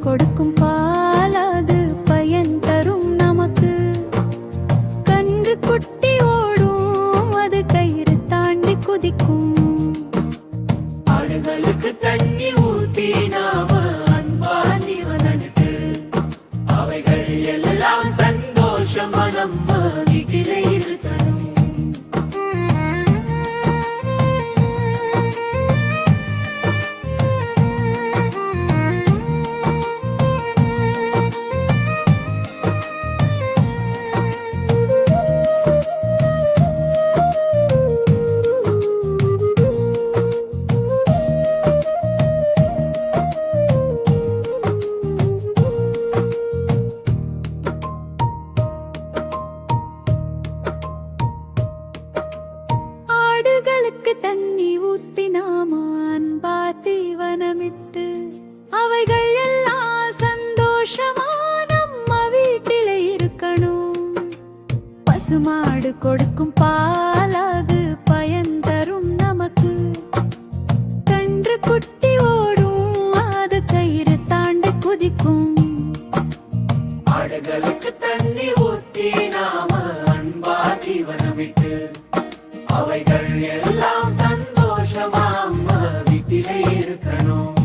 கொடுக்கும் பால் அது பயன் தரும் நமக்கு. கன்று குட்டி ஓடும் அது கயிறு தாண்டி குதிக்கும். ஆடுகளுக்கு தண்ணி ஊத்தி நாம அன்பா ஜீவனனுக்கு அவைகள் எல்லாம் சந்தோஷமா நம்ம வீட்டிலே இருக்கணும். ஆடுகளுக்கு தண்ணி ஊத்தி நாம அன்பா தீவனமிட்டு அவைகள் எல்லாம் சந்தோஷமா நம்ம வீட்டில இருக்கணும். பசுமாடு கொடுக்கும் பால் அது பயன் தரும் நமக்கு. கன்று குட்டி ஓடும் அது கயிறு தாண்டி குதிக்கும். ஆடுகளுக்கு தண்ணி ஊத்தி நாம அன்பா ஜீவனமிட்டு அவைகள் எல்லாம் சந்தோஷமா நம்ம வீட்டிலே இருக்கணும்.